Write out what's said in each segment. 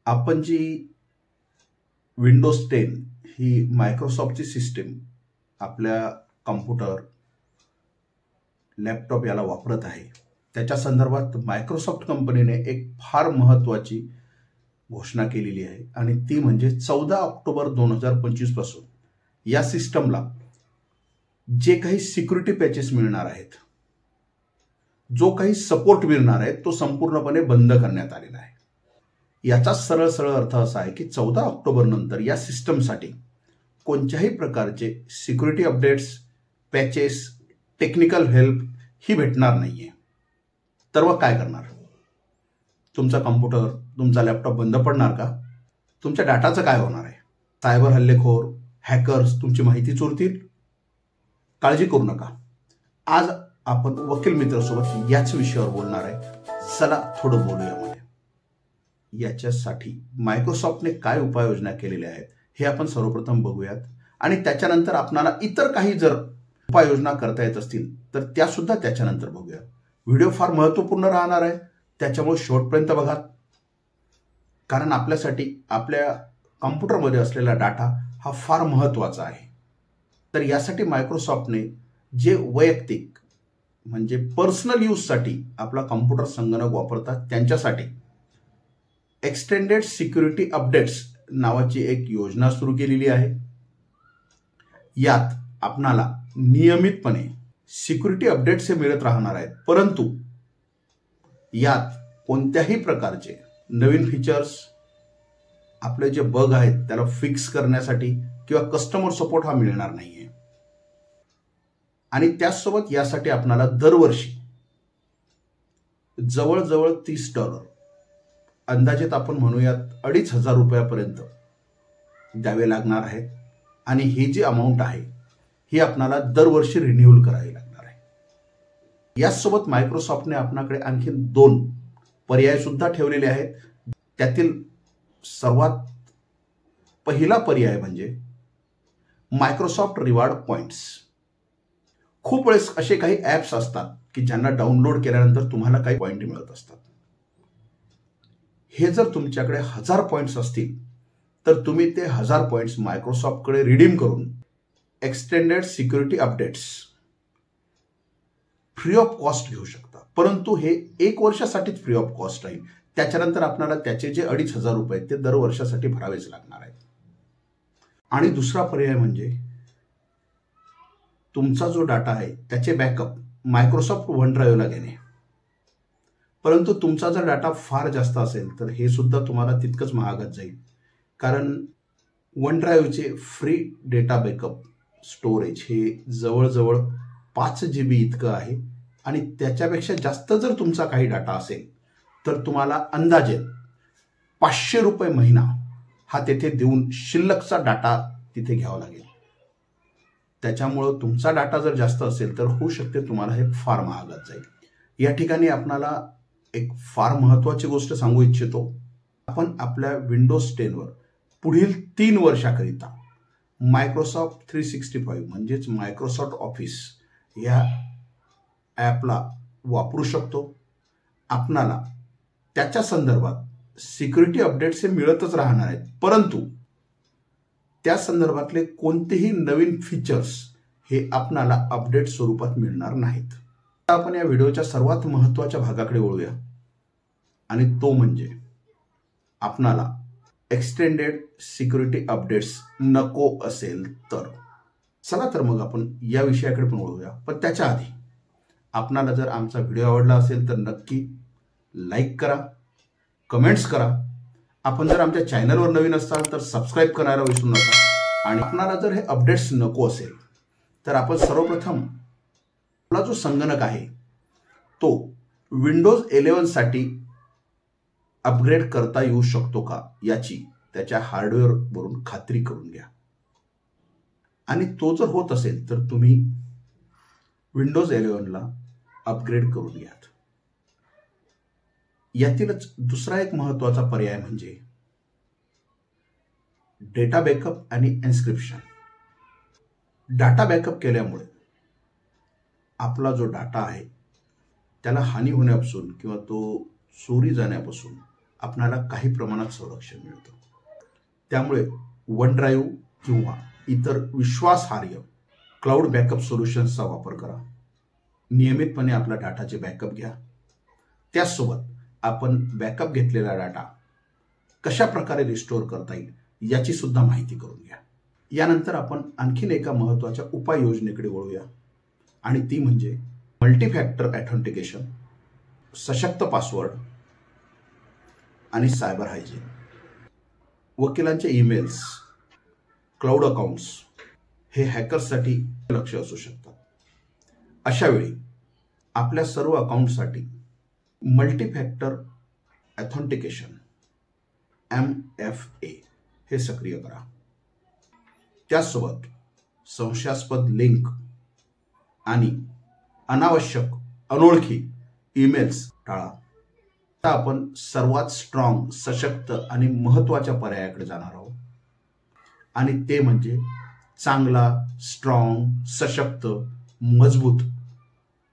आपण जी विंडोज 10 ही मायक्रोसॉफ्टची सिस्टीम आपल्या computer, laptop याला वापरत आहे, त्याच्या संदर्भात मायक्रोसॉफ्ट कंपनीने एक फार महत्त्वाची घोषणा केलेली आहे आणि ती म्हणजे 14 ऑक्टोबर 2025 पासून या सिस्टमला जे काही सिक्युरिटी पॅचेस मिळणार आहेत, जो काही सपोर्ट मिळणार आहे, तो संपूर्णपणे बंद करण्यात आलेला आहे। याचा सरळ सरळ अर्थ असा आहे की 14 ऑक्टोबर नंतर या सिस्टमसाठी कोणत्याही प्रकारचे security updates, patches, technical help ही भेटणार नाहीये। तर मग काय करणार? तुमचा कॉम्प्युटर, तुमचा लॅपटॉप बंद पडणार का? तुमच्या डाटाचं काय होणार आहे? सायबर हल्लेखोर, हॅकर्स तुमची माहिती चोरतील? काळजी करू नका। आज आपण वकील मित्रासोबत याच विषयावर बोलणार आहे। चला थोडं बोलूया मध्ये। याच्यासाठी मायक्रोसॉफ्टने काय उपाययोजना केलेल्या आहेत हे आपण सर्वप्रथम बघूयात आणि त्याच्यानंतर आपल्याला इतर काही जर उपाययोजना करता येत असतील तर त्या सुद्धा त्याच्यानंतर बघूया। व्हिडिओ फार महत्त्वपूर्ण राहणार आहे, त्याच्यामुळे शेवटपर्यंत बघा, कारण आपल्यासाठी आपल्या कॉम्प्युटरमध्ये असलेला डाटा हा फार महत्त्वाचा आहे। तर यासाठी मायक्रोसॉफ्टने जे वैयक्तिक म्हणजे पर्सनल यूजसाठी आपला कॉम्प्युटर, संगणक वापरतात त्यांच्यासाठी एक्सटेंडेड सिक्युरिटी अपडेट्स नावाची एक योजना सुरू केलेली आहे। यात आपणाला नियमितपणे सिक्युरिटी अपडेट्स हे मिळत राहणार आहेत, परंतु यात कोणत्याही प्रकारचे नवीन फीचर्स, आपले जे बग आहेत त्याला फिक्स करण्यासाठी किंवा कस्टमर सपोर्ट हा मिळणार नाहीये। आणि त्याचसोबत यासाठी आपल्याला दरवर्षी जवळजवळ $30, अंदाजित आपण म्हणूयात ₹2500 द्यावे लागणार आहेत आणि ही जी अमाऊंट आहे ही आपल्याला दरवर्षी रिन्यूअल करावी लागणार आहे। याचसोबत मायक्रोसॉफ्टने आपल्याकडे आणखी 2 पर्याय सुद्धा ठेवलेले आहेत। त्यातील सर्वात पहिला पर्याय म्हणजे मायक्रोसॉफ्ट रिवॉर्ड पॉइंट्स। खूप वेळेस असे काही ॲप्स असतात की ज्यांना डाउनलोड केल्यानंतर तुम्हाला काही पॉइंट मिळत असतात। हे जर तुमच्याकडे 1000 पॉइंट्स असतील तर तुम्ही ते 1000 पॉइंट्स मायक्रोसॉफ्टकडे रिडीम करून extended security updates free of cost घेऊ शकता। परंतु हे 1 वर्षासाठीच फ्री ऑफ कॉस्ट राहील, त्याच्यानंतर आपल्याला त्याचे जे ₹2500 ते दर वर्षासाठी भरावेच लागणार आहेत। आणि दुसरा पर्याय म्हणजे तुमचा जो डाटा आहे त्याचे बॅकअप मायक्रोसॉफ्ट वन ड्राईव्हला घेणे। परंतु तुमचा जर डाटा फार जास्त असेल तर हे सुद्धा तुम्हाला तितकंच महागात जाईल, कारण वन ड्राईव्हचे फ्री डेटा बॅकअप स्टोरेज हे जवळजवळ 5 GB इतकं आहे आणि त्याच्यापेक्षा जास्त जर तुमचा काही डाटा असेल तर तुम्हाला अंदाजे ₹500 महिना हा तेथे देऊन शिल्लकचा डाटा तिथे घ्यावा लागेल। त्याच्यामुळं तुमचा डाटा जर जास्त असेल तर होऊ शकते तुम्हाला हे फार महागात जाईल। या ठिकाणी आपणाला एक फार महत्त्वाची गोष्ट सांगू इच्छितो। आपण आपल्या विंडोज 10 वर पुढील 3 वर्षाकरिता मायक्रोसॉफ्ट 365 म्हणजेच मायक्रोसॉफ्ट ऑफिस या ॲपला वापरू शकतो। आपणाला त्याच्या संदर्भात सिक्युरिटी अपडेट्स हे मिळतच राहणार आहेत, परंतु त्या संदर्भातले कोणतेही नवीन फीचर्स हे आपणाला अपडेट स्वरूपात मिळणार नाहीत। आपण या व्हिडिओच्या सर्वात महत्त्वाच्या भागाकडे वळूया आणि तो म्हणजे आपणाला एक्सटेंडेड सिक्युरिटी अपडेट्स नको असेल तर। चला तर मग आपण या विषयाकडे पण वळूया, पण त्याच्या आधी आपणाला जर आमचा व्हिडिओ आवडला असेल तर नक्की लाईक करा, कमेंट्स करा। आपण जर आमच्या चॅनलवर नवीन असाल तर सबस्क्राईब करायला विसरू नका। आणि आपणाला जर हे अपडेट्स नको असेल तर आपण सर्वप्रथम आपला जो संगणक आहे तो विंडोज 11 साठी अपग्रेड करता येऊ शकतो का याची त्याच्या हार्डवेअरवरून खात्री करून घ्या। आणि तो जर होत असेल तर तुम्ही विंडोज 11 ला अपग्रेड करून घ्या। यातीलच दुसरा एक महत्त्वाचा पर्याय म्हणजे डेटा बॅकअप आणि एन्क्रिप्शन। डाटा बॅकअप केल्यामुळे आपला जो डाटा आहे त्याला हानी होण्यापासून किंवा तो चोरी जाण्यापासून आपणाला काही प्रमाणात संरक्षण मिळतं. त्यामुळे वन ड्राईव्ह किंवा इतर विश्वासार्ह क्लाउड बॅकअप सोल्युशन्सचा वापर करा. नियमितपणे आपला डाटाचे बॅकअप घ्या. त्याचसोबत आपण बॅकअप घेतलेला डाटा कशा प्रकारे रिस्टोअर करता येईल याची सुद्धा माहिती करून घ्या. यानंतर आपण आणखीन एका महत्त्वाच्या उपाययोजनेकडे वळूया आणि ती म्हणजे मल्टीफॅक्टर ऑथेंटिकेशन, सशक्त पासवर्ड आणि सायबर हायजीन. वकिलांचे ईमेल्स, क्लाउड अकाउंट्स हे हॅकर्ससाठी लक्ष्य असू शकतात. अशा वेळी आपल्या सर्व अकाउंटसाठी मल्टीफॅक्टर ऑथेंटिकेशन MFA हे सक्रिय करा. त्याचसोबत संशयास्पद लिंक आणि अनावश्यक अनोळखी ईमेल्स टाळा. आता आपण सर्वात स्ट्रॉंग, सशक्त आणि महत्त्वाच्या पर्यायाकडे जाणार आहोत आणि ते म्हणजे चांगला, स्ट्रॉंग, सशक्त, मजबूत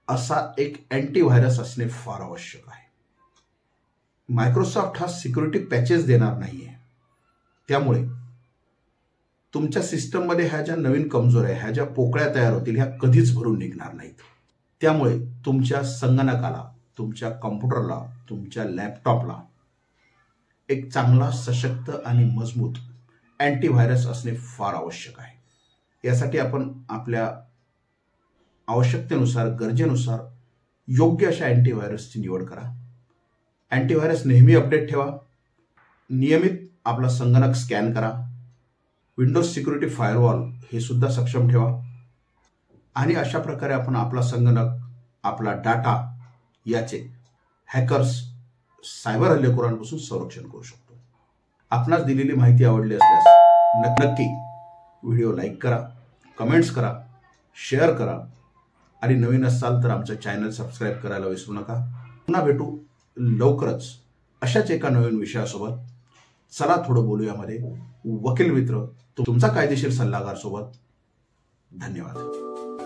असा एक अँटीव्हायरस असणे फार आवश्यक आहे. मायक्रोसॉफ्ट हा सिक्युरिटी पॅचेस देणार नाहीये. त्यामुळे तुमच्या सिस्टममध्ये ह्या ज्या नवीन कमजोऱ्या, ह्या ज्या पोकळ्या तयार होतील ह्या कधीच भरून निघणार नाहीत. त्यामुळे तुमच्या संगणकाला, तुमच्या कॉम्प्युटरला, तुमच्या लॅपटॉपला एक चांगला, सशक्त आणि मजबूत अँटीव्हायरस असणे फार आवश्यक आहे. यासाठी आपण आपल्या आवश्यकतेनुसार, गरजेनुसार योग्य अशा अँटीव्हायरसची निवड करा. अँटीव्हायरस नेहमी अपडेट ठेवा. नियमित आपला संगणक स्कॅन करा. विंडोज सिक्युरिटी फायरवॉल हे सुद्धा सक्षम ठेवा आणि अशा प्रकारे आपण आपला संगणक, आपला डाटा याचे हॅकर्स, सायबर हल्लेखोरांपासून संरक्षण करू शकतो. आपणास दिलेली माहिती आवडली असल्यास नक्की व्हिडिओ लाईक करा, कमेंट्स करा, शेअर करा आणि नवीन असाल तर आमचं चॅनल सबस्क्राईब करायला विसरू नका. पुन्हा भेटू लवकरच अशाच एका नवीन विषयासोबत. चला थोडं बोलूयामध्ये वकील मित्र, तुमचा कायदेशीर सल्लागार सोबत. धन्यवाद.